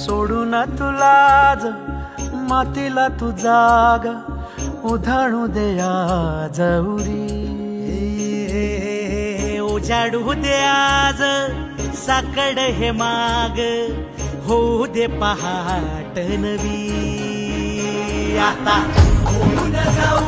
सोडून तुला आज मातीला तू जाग उधाणू दे आज उरी उजाडू दे आज साकड हे माग होऊ दे पहाट नवी आता होऊन जाऊ